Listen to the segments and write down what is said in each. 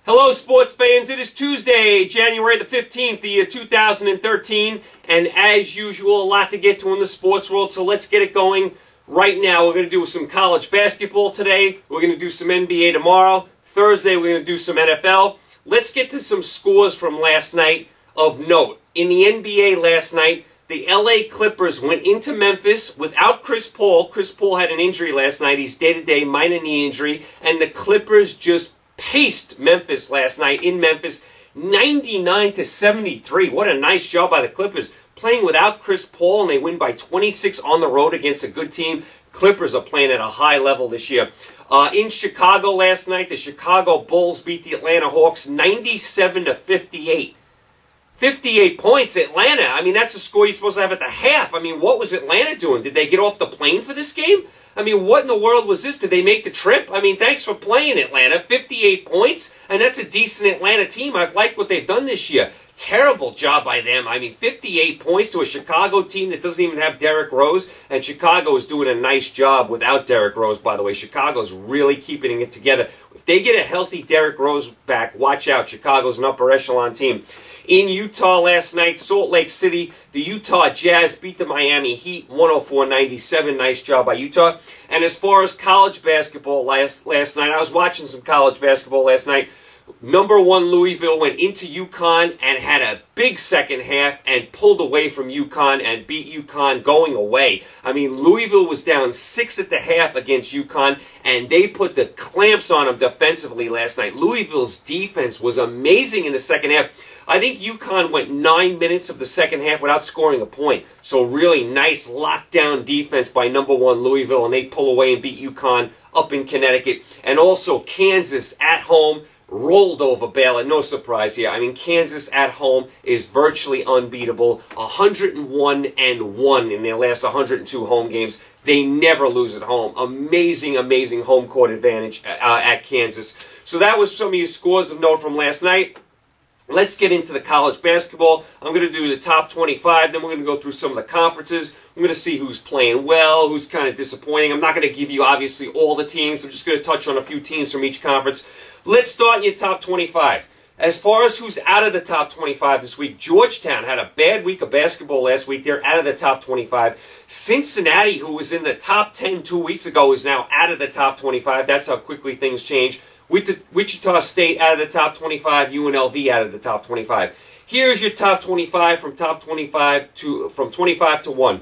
Hello, sports fans. It is Tuesday, January the 15th, the year 2013, and as usual, a lot to get to in the sports world, so let's get it going right now. We're going to do some college basketball today. We're going to do some NBA tomorrow. Thursday, we're going to do some NFL. Let's get to some scores from last night of note. In the NBA last night, the LA Clippers went into Memphis without Chris Paul. Chris Paul had an injury last night. He's day-to-day, minor knee injury, and the Clippers just paced Memphis last night in Memphis, 99-73. What a nice job by the Clippers. Playing without Chris Paul, and they win by 26 on the road against a good team. Clippers are playing at a high level this year. In Chicago last night, the Chicago Bulls beat the Atlanta Hawks 97-58. 58 points, Atlanta. I mean, that's the score you're supposed to have at the half. I mean, what was Atlanta doing? Did they get off the plane for this game? I mean, what in the world was this? Did they make the trip? I mean, thanks for playing, Atlanta. 58 points, and that's a decent Atlanta team. I've liked what they've done this year. Terrible job by them. I mean, 58 points to a Chicago team that doesn't even have Derrick Rose, and Chicago is doing a nice job without Derrick Rose, by the way. Chicago's really keeping it together. If they get a healthy Derrick Rose back, watch out. Chicago's an upper echelon team. In Utah last night, Salt Lake City, the Utah Jazz beat the Miami Heat 104-97. Nice job by Utah. And as far as college basketball last night, I was watching some college basketball last night. Number one Louisville went into UConn and had a big second half and pulled away from UConn and beat UConn going away. I mean, Louisville was down 6 at the half against UConn, and they put the clamps on them defensively last night. Louisville's defense was amazing in the second half. I think UConn went 9 minutes of the second half without scoring a point. So really nice lockdown defense by number one Louisville, and they pull away and beat UConn up in Connecticut. And also Kansas at home rolled over Baylor. No surprise here. I mean, Kansas at home is virtually unbeatable. 101-1 in their last 102 home games. They never lose at home. Amazing, amazing home court advantage at Kansas. So that was some of your scores of note from last night. Let's get into the college basketball. I'm going to do the top 25, then we're going to go through some of the conferences. I'm going to see who's playing well, who's kind of disappointing. I'm not going to give you, obviously, all the teams. I'm just going to touch on a few teams from each conference. Let's start in your top 25. As far as who's out of the top 25 this week, Georgetown had a bad week of basketball last week. They're out of the top 25. Cincinnati, who was in the top 10 2 weeks ago, is now out of the top 25. That's how quickly things change. Wichita State out of the top 25, UNLV out of the top 25. Here's your top 25 from 25 to 1.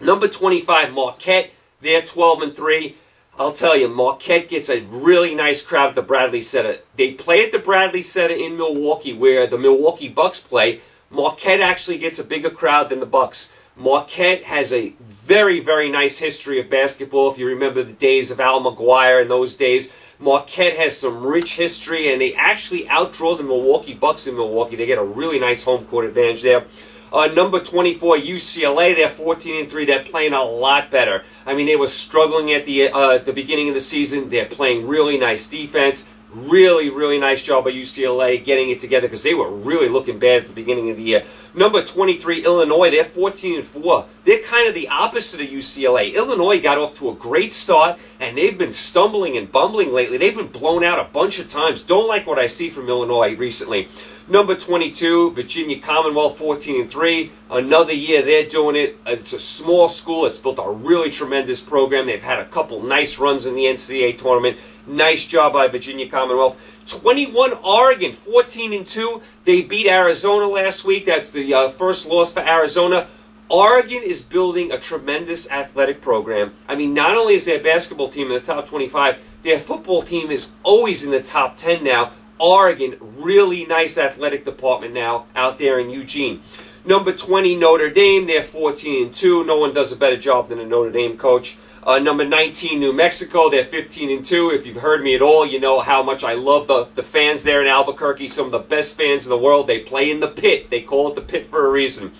Number 25, Marquette. They're 12-3. I'll tell you, Marquette gets a really nice crowd at the Bradley Center. They play at the Bradley Center in Milwaukee, where the Milwaukee Bucks play. Marquette actually gets a bigger crowd than the Bucks. Marquette has a very, very nice history of basketball. If you remember the days of Al McGuire and those days, Marquette has some rich history, and they actually outdraw the Milwaukee Bucks in Milwaukee. They get a really nice home court advantage there. Number 24, UCLA. They're 14-3. They're playing a lot better. I mean, they were struggling at the beginning of the season. They're playing really nice defense. Really, really nice job by UCLA getting it together because they were really looking bad at the beginning of the year. Number 23, Illinois. They're 14-4. They're kind of the opposite of UCLA. Illinois got off to a great start, and they've been stumbling and bumbling lately. They've been blown out a bunch of times. Don't like what I see from Illinois recently. Number 22, Virginia Commonwealth, 14-3. Another year they're doing it. It's a small school. It's built a really tremendous program. They've had a couple nice runs in the NCAA tournament. Nice job by Virginia Commonwealth. 21, Oregon, 14-2. They beat Arizona last week. That's the first loss for Arizona. Oregon is building a tremendous athletic program. I mean, not only is their basketball team in the top 25, their football team is always in the top 10 now. Oregon, really nice athletic department now out there in Eugene. Number 20, Notre Dame. They're 14-2. No one does a better job than a Notre Dame coach. Number 19, New Mexico. They're 15-2. If you've heard me at all, you know how much I love the fans there in Albuquerque. Some of the best fans in the world. They play in the pit. They call it the pit for a reason.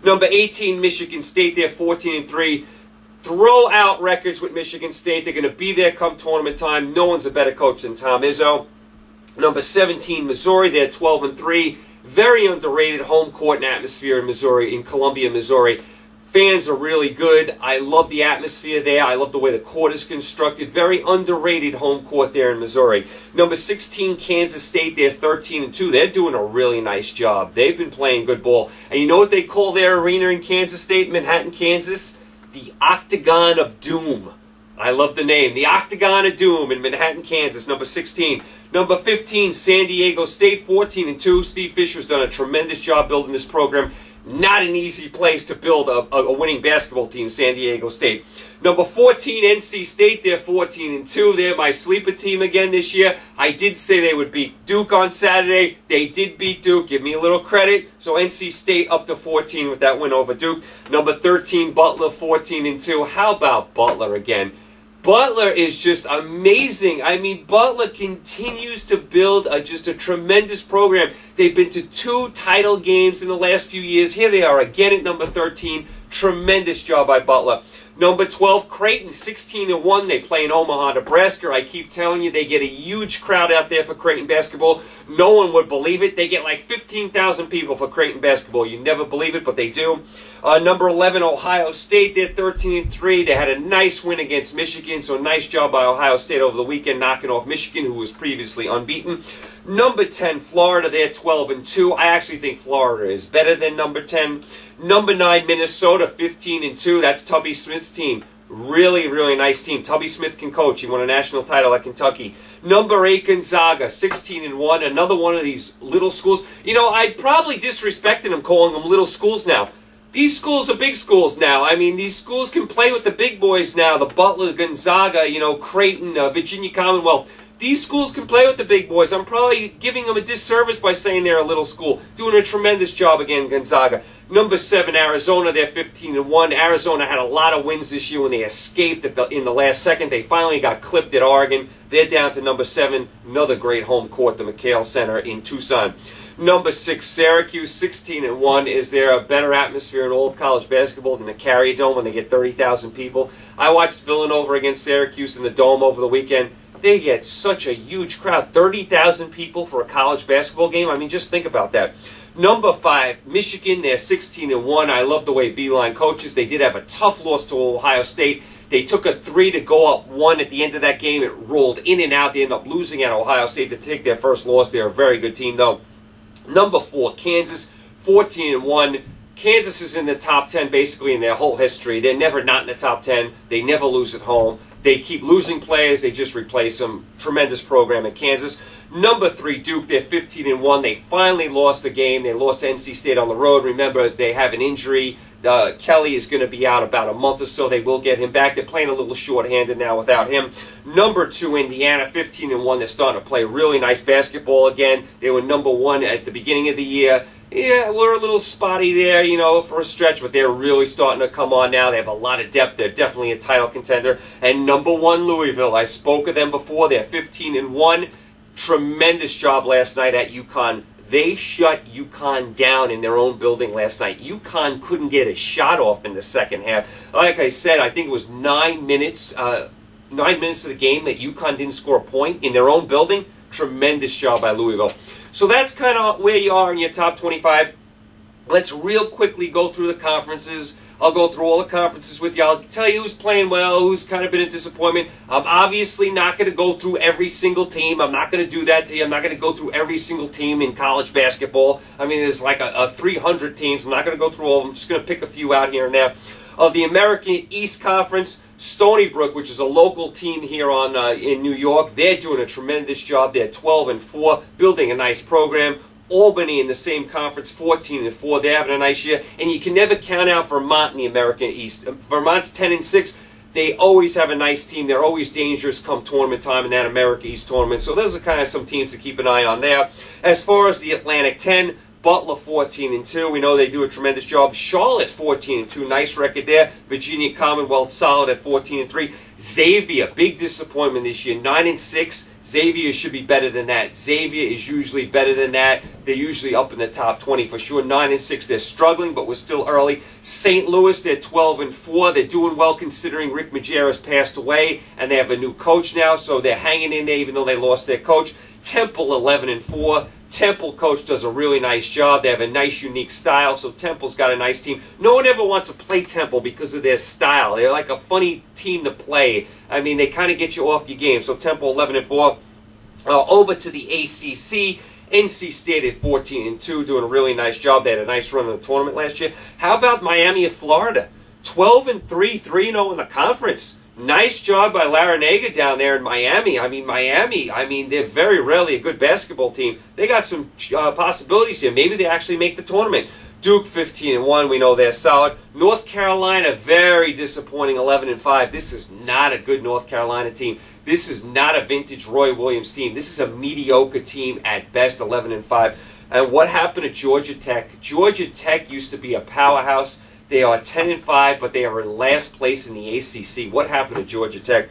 Number 18, Michigan State. They're 14-3. Throw out records with Michigan State. They're going to be there come tournament time. No one's a better coach than Tom Izzo. Number 17, Missouri. They're 12-3. Very underrated home court and atmosphere in Missouri, in Columbia, Missouri. Fans are really good. I love the atmosphere there. I love the way the court is constructed. Very underrated home court there in Missouri. Number 16, Kansas State. They're 13-2. They're doing a really nice job. They've been playing good ball. And you know what they call their arena in Kansas State, Manhattan, Kansas? The Octagon of Doom. I love the name. The Octagon of Doom in Manhattan, Kansas, number 16. Number 15, San Diego State, 14-2. Steve Fisher's done a tremendous job building this program. Not an easy place to build a winning basketball team, San Diego State. Number 14, NC State. They're 14-2. They're my sleeper team again this year. I did say they would beat Duke on Saturday. They did beat Duke. Give me a little credit. So NC State up to 14 with that win over Duke. Number 13, Butler, 14-2. How about Butler again? Butler is just amazing. I mean, Butler continues to build just a tremendous program. They've been to 2 title games in the last few years. Here they are again at number 13. Tremendous job by Butler. Number 12, Creighton, 16-1. They play in Omaha, Nebraska. I keep telling you, they get a huge crowd out there for Creighton basketball. No one would believe it. They get like 15,000 people for Creighton basketball. You never believe it, but they do. Number 11, Ohio State. They're 13-3. They had a nice win against Michigan, so nice job by Ohio State over the weekend, knocking off Michigan, who was previously unbeaten. Number 10, Florida. They're 12-2. I actually think Florida is better than number 10. Number 9, Minnesota, 15-2. That's Tubby Smith's team. Really, really nice team. Tubby Smith can coach. He won a national title at Kentucky. Number 8, Gonzaga, 16-1. Another one of these little schools. You know, I'd probably disrespected them calling them little schools now. These schools are big schools now. I mean, these schools can play with the big boys now. The Butler, Gonzaga, you know, Creighton, Virginia Commonwealth. These schools can play with the big boys. I'm probably giving them a disservice by saying they're a little school. Doing a tremendous job again, Gonzaga. Number 7, Arizona. They're 15-1. Arizona had a lot of wins this year when they escaped in the last second. They finally got clipped at Oregon. They're down to number 7. Another great home court, the McHale Center in Tucson. Number 6, Syracuse, 16-1. Is there a better atmosphere in all of college basketball than the Carrier Dome when they get 30,000 people? I watched Villanova against Syracuse in the Dome over the weekend. They get such a huge crowd. 30,000 people for a college basketball game. I mean, just think about that. Number 5, Michigan. They're 16-1. I love the way Beeline coaches. They did have a tough loss to Ohio State. They took a 3 to go up 1 at the end of that game. It rolled in and out. They ended up losing at Ohio State to take their first loss. They're a very good team, though. Number 4, Kansas, 14-1. Kansas is in the top 10 basically in their whole history. They're never not in the top 10. They never lose at home. They keep losing players. They just replace them. Tremendous program in Kansas. Number 3, Duke. They're 15-1. They finally lost a game. They lost to NC State on the road. Remember, they have an injury. Kelly is going to be out about a month or so. They will get him back. They're playing a little short-handed now without him. Number 2, Indiana, 15-1. They're starting to play really nice basketball again. They were number 1 at the beginning of the year. Yeah, we're a little spotty there, you know, for a stretch, but they're really starting to come on now. They have a lot of depth. They're definitely a title contender. And number 1, Louisville. I spoke of them before. They're 15-1. Tremendous job last night at UConn. They shut UConn down in their own building last night. UConn couldn't get a shot off in the second half. Like I said, I think it was 9 minutes, 9 minutes of the game that UConn didn't score a point in their own building. Tremendous job by Louisville. So that's kind of where you are in your top 25. Let's real quickly go through the conferences. I'll go through all the conferences with you. I'll tell you who's playing well, who's kind of been a disappointment. I'm obviously not going to go through every single team. I'm not going to do that to you. I'm not going to go through every single team in college basketball. I mean, there's like a 300 teams. I'm not going to go through all of them. I'm just going to pick a few out here and there. Of the American East Conference, Stony Brook, which is a local team here in New York, they're doing a tremendous job. They're 12-4, building a nice program. Albany in the same conference, 14-4. They're having a nice year. And you can never count out Vermont in the American East. Vermont's 10-6. They always have a nice team. They're always dangerous come tournament time in that American East tournament. So those are kind of some teams to keep an eye on there. As far as the Atlantic 10, Butler 14-2. We know they do a tremendous job. Charlotte 14-2. Nice record there. Virginia Commonwealth solid at 14-3. Xavier, big disappointment this year. 9-6. Xavier should be better than that. Xavier is usually better than that. They're usually up in the top 20 for sure. 9-6. They're struggling, but we're still early. St. Louis, they're 12-4. They're doing well considering Rick Majerus passed away, and they have a new coach now, so they're hanging in there even though they lost their coach. Temple 11-4. Temple coach does a really nice job. They have a nice, unique style, so Temple's got a nice team. No one ever wants to play Temple because of their style. They're like a funny team to play. I mean, they kind of get you off your game. So Temple 11-4. Over to the ACC. NC State at 14-2, doing a really nice job. They had a nice run in the tournament last year. How about Miami of Florida? 12-3, 3-0 in the conference. Nice job by Larinaga down there in Miami. Miami, they're very rarely a good basketball team. They got some possibilities here. Maybe they actually make the tournament. Duke 15-1, we know they're solid. North Carolina, very disappointing, 11-5. This is not a good North Carolina team. This is not a vintage Roy Williams team. This is a mediocre team at best, 11-5. And what happened to Georgia Tech? Georgia Tech used to be a powerhouse. They are 10-5, but they are in last place in the ACC. What happened to Georgia Tech?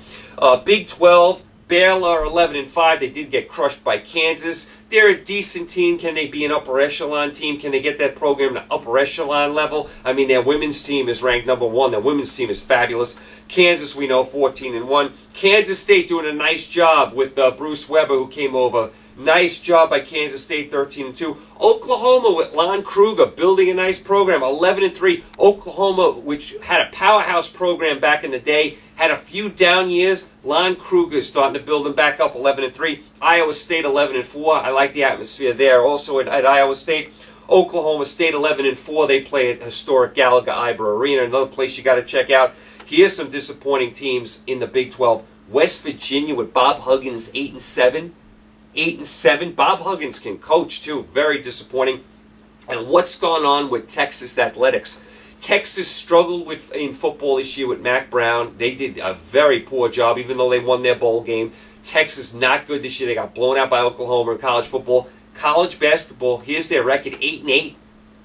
Big 12, Baylor 11-5. They did get crushed by Kansas. They're a decent team. Can they be an upper echelon team? Can they get that program to upper echelon level? I mean, their women's team is ranked #1. Their women's team is fabulous. Kansas, we know, 14-1. Kansas State doing a nice job with Bruce Weber, who came over. Nice job by Kansas State, 13-2. Oklahoma with Lon Kruger building a nice program, 11-3. Oklahoma, which had a powerhouse program back in the day, had a few down years. Lon Kruger is starting to build them back up, 11-3. Iowa State, 11-4. I like the atmosphere there. Also at Iowa State, Oklahoma State, 11-4. They play at historic Gallagher-Iber Arena, another place you got to check out. Here's some disappointing teams in the Big 12. West Virginia with Bob Huggins, 8-7. 8-7. Bob Huggins can coach too. Very disappointing. And what's gone on with Texas athletics? Texas struggled in football this year with Mac Brown. They did a very poor job, even though they won their bowl game. Texas not good this year. They got blown out by Oklahoma in college football. College basketball, here's their record, 8-8.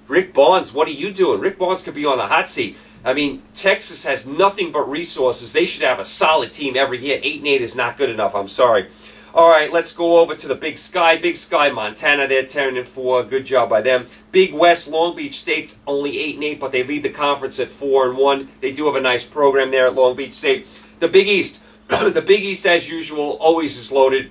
Rick Barnes, what are you doing? Rick Barnes could be on the hot seat. I mean, Texas has nothing but resources. They should have a solid team every year. 8-8 is not good enough. I'm sorry. All right, let's go over to the Big Sky. Big Sky, Montana, they're 10-4. Good job by them. Big West, Long Beach State's only 8-8, but they lead the conference at 4-1. They do have a nice program there at Long Beach State. The Big East, the Big East, as usual, always is loaded.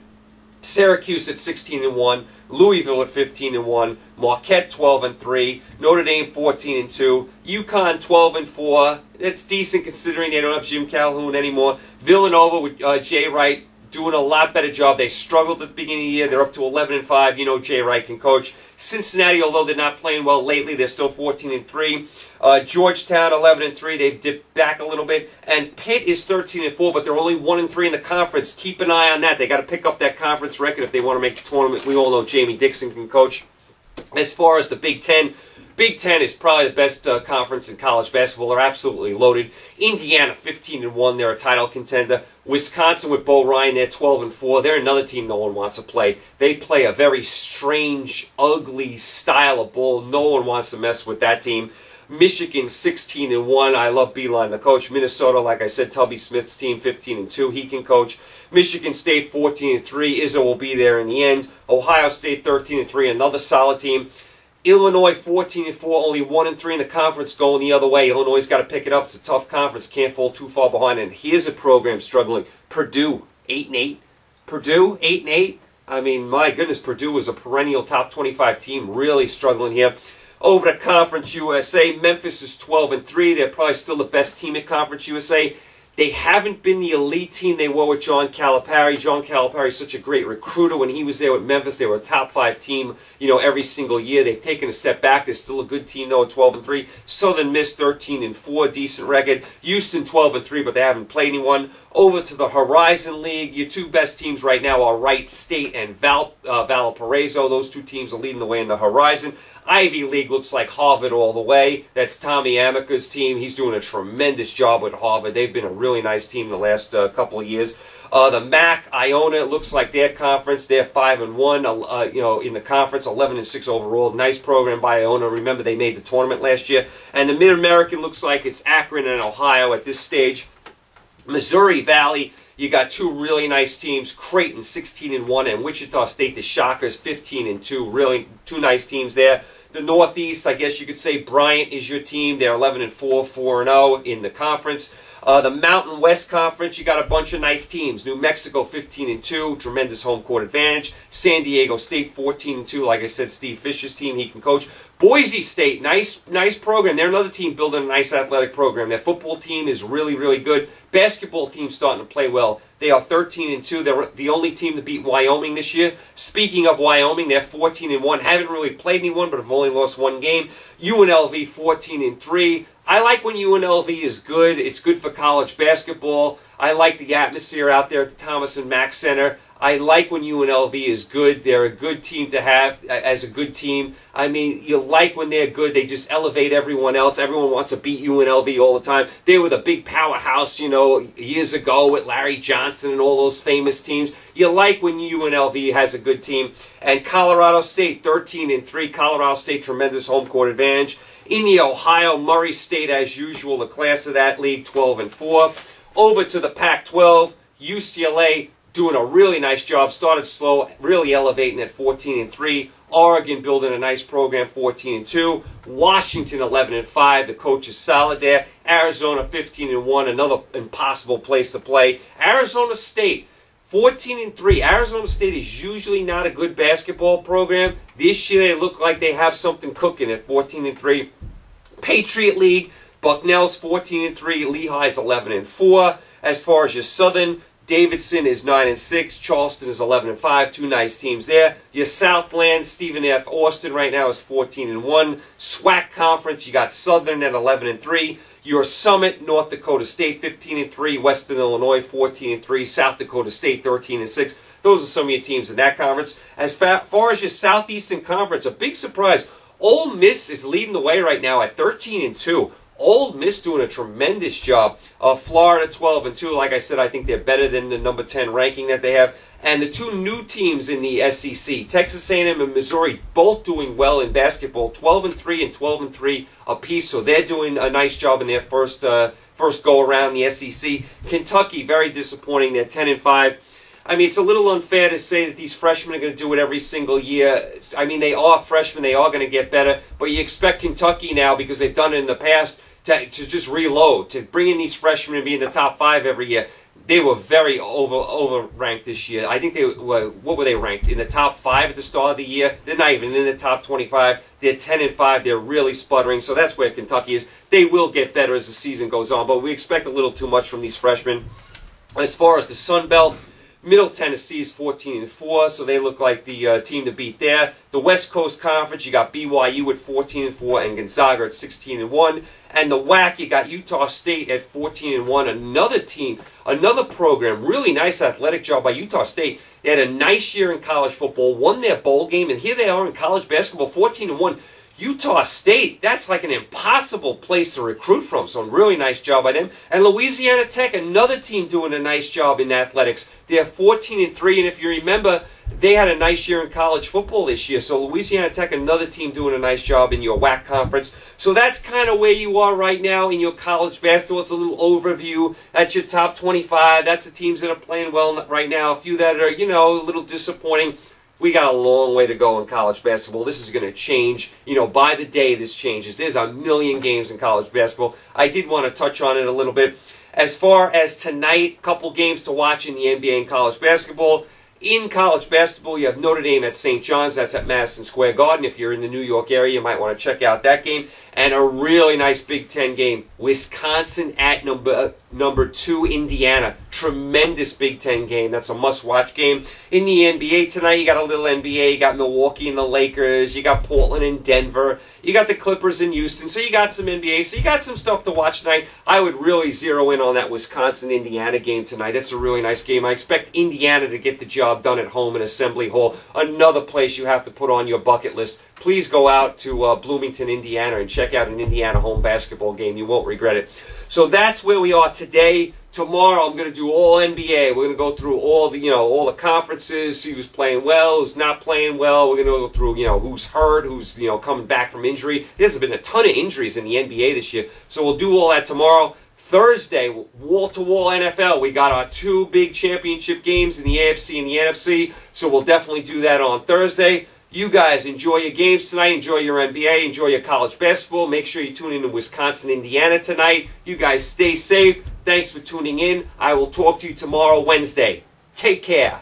Syracuse at 16-1, Louisville at 15-1, Marquette 12-3, Notre Dame 14-2, UConn 12-4. That's decent considering they don't have Jim Calhoun anymore. Villanova with Jay Wright doing a lot better job. They struggled at the beginning of the year. They're up to 11-5. You know Jay Wright can coach. Cincinnati, although they're not playing well lately, they're still 14-3. Georgetown 11-3. They've dipped back a little bit. And Pitt is 13-4, but they're only 1-3 in the conference. Keep an eye on that. They got to pick up that conference record if they want to make the tournament. We all know Jamie Dixon can coach. As far as the Big Ten, Big Ten is probably the best conference in college basketball. They're absolutely loaded. Indiana 15-1. They're a title contender. Wisconsin with Bo Ryan, they're 12-4. They're another team no one wants to play. They play a very strange, ugly style of ball. No one wants to mess with that team. Michigan 16-1. I love Beeline, the coach. Minnesota, like I said, Tubby Smith's team 15-2. He can coach. Michigan State 14-3. Izzo will be there in the end. Ohio State 13-3. Another solid team. Illinois 14-4, only 1-3 in the conference, going the other way. Illinois got to pick it up. It's a tough conference. Can't fall too far behind. And here's a program struggling. Purdue 8-8. Purdue 8-8. I mean, my goodness, Purdue was a perennial top 25 team. Really struggling here. Over to Conference USA, Memphis is 12-3. They're probably still the best team at Conference USA. They haven't been the elite team they were with John Calipari. John Calipari is such a great recruiter. When he was there with Memphis, they were a top 5 team, every single year. They've taken a step back. They're still a good team, though, at 12-3. Southern Miss, 13-4, decent record. Houston, 12-3, but they haven't played anyone. Over to the Horizon League. Your two best teams right now are Wright State and Valparaiso. Those two teams are leading the way in the Horizon. Ivy League looks like Harvard all the way. That's Tommy Amica's team. He's doing a tremendous job with Harvard. They've been a really nice team the last couple of years. The MAC, Iona, it looks like their conference. They're 5-1, in the conference, 11-6 overall. Nice program by Iona. Remember, they made the tournament last year. And the Mid-American looks like it's Akron and Ohio at this stage. Missouri Valley, you got two really nice teams. Creighton, 16-1, and Wichita State, the Shockers, 15-2. Really, two nice teams there. The Northeast, I guess you could say Bryant is your team. They're 11-4, 4-0 in the conference. The Mountain West Conference, you got a bunch of nice teams. New Mexico 15-2, tremendous home court advantage. San Diego State 14-2, like I said, Steve Fisher's team, he can coach. Boise State, nice program. They're another team building a nice athletic program. Their football team is really, really good. Basketball team starting to play well. They are 13-2. They're the only team to beat Wyoming this year. Speaking of Wyoming, they're 14-1. Haven't really played anyone, but have only lost one game. UNLV 14-3. I like when UNLV is good. It's good for college basketball. I like the atmosphere out there at the Thomas and Mack Center. I like when UNLV is good. They're a good team to have as a good team. I mean, you like when they're good. They just elevate everyone else. Everyone wants to beat UNLV all the time. They were the big powerhouse, you know, years ago with Larry Johnson and all those famous teams. You like when UNLV has a good team. And Colorado State, 13-3. Colorado State, tremendous home court advantage. In the Ohio, Murray State, as usual, the class of that league, 12-4. Over to the Pac-12, UCLA, doing a really nice job. Started slow, really elevating at 14-3. Oregon building a nice program, 14-2. Washington 11-5. The coach is solid there. Arizona 15-1. Another impossible place to play. Arizona State 14-3. Arizona State is usually not a good basketball program. This year they look like they have something cooking at 14-3. Patriot League, Bucknell's 14-3. Lehigh's 11-4. As far as your Southern, Davidson is 9-6. Charleston is 11-5. Two nice teams there. Your Southland, Stephen F. Austin right now is 14-1. SWAC Conference, you got Southern at 11-3. Your Summit, North Dakota State 15-3. Western Illinois 14-3. South Dakota State 13-6. Those are some of your teams in that conference. As far as your Southeastern Conference, a big surprise. Ole Miss is leading the way right now at 13-2. Ole Miss doing a tremendous job. Florida 12-2. Like I said, I think they're better than the number 10 ranking that they have. And the two new teams in the SEC, Texas A&M and Missouri, both doing well in basketball, 12-3 and 12-3 apiece. So they're doing a nice job in their first go around the SEC. Kentucky, very disappointing. They're 10-5. I mean, it's a little unfair to say that these freshmen are going to do it every single year. I mean, they are freshmen. They are going to get better. But you expect Kentucky now, because they've done it in the past, to just reload, to bring in these freshmen and be in the top 5 every year. They were very over-ranked this year. I think they were, what were they ranked? In the top 5 at the start of the year? They're not even in the top 25. They're 10-5. They're really sputtering. So that's where Kentucky is. They will get better as the season goes on, but we expect a little too much from these freshmen. As far as the Sun Belt, Middle Tennessee is 14-4, so they look like the team to beat there. The West Coast Conference, you got BYU at 14-4 and Gonzaga at 16-1. And the WAC, you got Utah State at 14-1. Another team, another program, really nice athletic job by Utah State. They had a nice year in college football, won their bowl game, and here they are in college basketball, 14-1. Utah State, that's like an impossible place to recruit from, so a really nice job by them. And Louisiana Tech, another team doing a nice job in athletics. They're 14-3, and if you remember, they had a nice year in college football this year. So Louisiana Tech, another team doing a nice job in your WAC conference. So that's kind of where you are right now in your college basketball. It's a little overview. That's your top 25. That's the teams that are playing well right now. A few that are, you know, a little disappointing. We got a long way to go in college basketball. This is going to change. You know, by the day this changes. There's a million games in college basketball. I did want to touch on it a little bit. As far as tonight, a couple games to watch in the NBA and college basketball. In college basketball, you have Notre Dame at St. John's. That's at Madison Square Garden. If you're in the New York area, you might want to check out that game. And a really nice Big Ten game. Wisconsin at number 2, Indiana. Tremendous Big Ten game. That's a must-watch game. In the NBA tonight, you got a little NBA. You got Milwaukee and the Lakers. You got Portland and Denver. You got the Clippers in Houston. So you got some NBA. So you got some stuff to watch tonight. I would really zero in on that Wisconsin-Indiana game tonight. That's a really nice game. I expect Indiana to get the job done at home in Assembly Hall. Another place you have to put on your bucket list. Please go out to Bloomington, Indiana, and check out an Indiana home basketball game. You won't regret it. So that's where we are today. Tomorrow, I'm going to do all NBA. We're going to go through all the conferences, see who's playing well, who's not playing well. We're going to go through, who's hurt, who's, coming back from injury. There's been a ton of injuries in the NBA this year. So we'll do all that tomorrow. Thursday, wall-to-wall NFL. We got our 2 big championship games in the AFC and the NFC. So we'll definitely do that on Thursday. You guys enjoy your games tonight. Enjoy your NBA. Enjoy your college basketball. Make sure you tune in to Wisconsin, Indiana tonight. You guys stay safe. Thanks for tuning in. I will talk to you tomorrow, Wednesday. Take care.